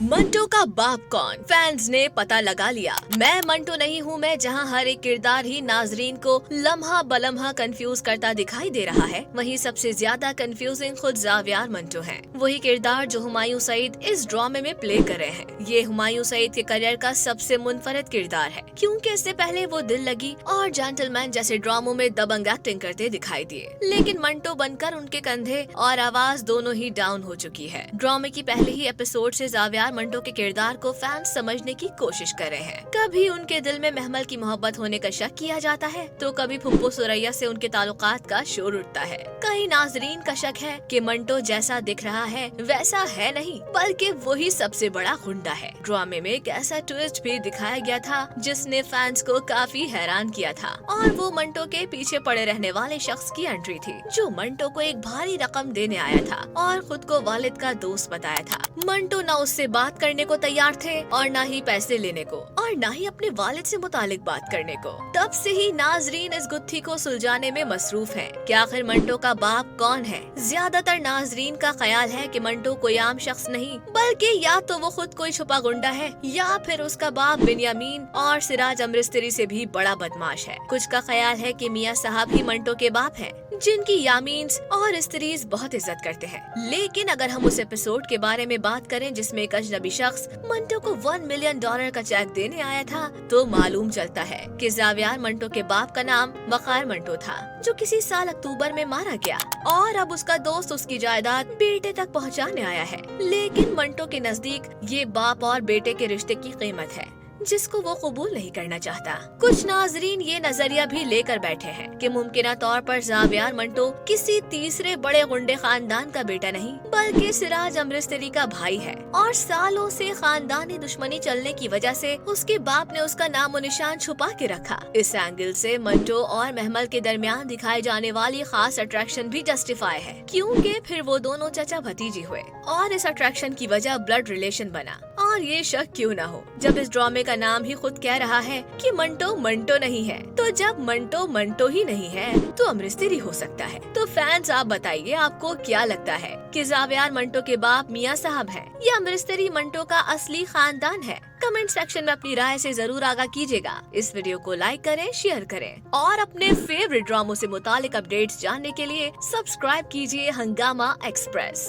मंटो का बाप कौन? फैंस ने पता लगा लिया। मैं मंटो नहीं हूँ मैं, जहाँ हर एक किरदार ही नाजरीन को लम्हा बलम्हा कंफ्यूज करता दिखाई दे रहा है, वहीं सबसे ज्यादा कंफ्यूजिंग खुद ज़ावियर मंटो हैं। वही किरदार जो हुमायूं सईद इस ड्रामे में प्ले कर रहे हैं। ये हुमायूं सईद के करियर का सबसे मुनफरद किरदार है, क्योंकि इससे पहले वो दिल लगी और जेंटलमैन जैसे ड्रामों में दबंग एक्टिंग करते दिखाई दिए, लेकिन मंटो बनकर उनके कंधे और आवाज दोनों ही डाउन हो चुकी है। ड्रामे की पहले ही एपिसोड से ज़ावियर मंटो के किरदार को फैंस समझने की कोशिश कर रहे हैं। कभी उनके दिल में महमल की मोहब्बत होने का शक किया जाता है, तो कभी फुप्पो सुरैया से उनके ताल्लुकात का शोर उठता है। कई नाजरीन का शक है कि मंटो जैसा दिख रहा है वैसा है नहीं, बल्कि वही सबसे बड़ा गुंडा है। ड्रामे में एक ऐसा ट्विस्ट भी दिखाया गया था जिसने फैंस को काफी हैरान किया था, और वो मंटो के पीछे पड़े रहने वाले शख्स की एंट्री थी, जो मंटो को एक भारी रकम देने आया था और खुद को वालिद का दोस्त बताया था। मंटो न उससे बात करने को तैयार थे और न ही पैसे लेने को, और न ही अपने वालिद से मुतालिक बात करने को। तब से ही नाजरीन इस गुत्थी को सुलझाने में मसरूफ हैं कि आखिर मंटो का बाप कौन है। ज्यादातर नाजरीन का ख्याल है कि मंटो कोई आम शख्स नहीं, बल्कि या तो वो खुद कोई छुपा गुंडा है, या फिर उसका बाप बिन्यामीन और सिराज अमृतसरी से भी बड़ा बदमाश है। कुछ का ख्याल है कि मियाँ साहब ही मंटो के बाप हैं, जिनकी यामीन्स और स्त्रीज बहुत इज्जत करते हैं। लेकिन अगर हम उस एपिसोड के बारे में बात करें जिसमें एक अजनबी शख्स मंटो को $1 मिलियन का चेक देने आया था, तो मालूम चलता है कि ज़ावियर मंटो के बाप का नाम वक़ार मंटो था, जो किसी साल अक्टूबर में मारा गया, और अब उसका दोस्त उसकी जायदाद बेटे तक पहुंचाने आया है। लेकिन मंटो के नजदीक ये बाप और बेटे के रिश्ते की कीमत है, जिसको वो कबूल नहीं करना चाहता। कुछ नाजरीन ये नजरिया भी लेकर बैठे हैं कि मुमकिन तौर पर ज़ावियर मंटो किसी तीसरे बड़े गुंडे खानदान का बेटा नहीं, बल्कि सिराज अमृतसरी का भाई है, और सालों से खानदानी दुश्मनी चलने की वजह से उसके बाप ने उसका नामो निशान छुपा के रखा। इस एंगल से मंटो और महमल के दरमियान दिखाई जाने वाली खास अट्रैक्शन भी जस्टिफाई है, क्योंकि फिर वो दोनों चाचा भतीजी हुए और इस अट्रैक्शन की वजह ब्लड रिलेशन बना। और ये शक क्यों ना हो, जब इस ड्रामे का नाम ही खुद कह रहा है कि मंटो मंटो नहीं है, तो जब मंटो मंटो ही नहीं है तो अमृतसरी हो सकता है। तो फैंस आप बताइए, आपको क्या लगता है कि ज़ावियर मंटो के बाप मियाँ साहब हैं या अमृतसरी मंटो का असली खानदान है? कमेंट सेक्शन में अपनी राय से जरूर आगाह कीजिएगा। इस वीडियो को लाइक करें, शेयर करें, और अपने फेवरेट ड्रामों से मुतालिक अपडेट्स जानने के लिए सब्सक्राइब कीजिए हंगामा एक्सप्रेस।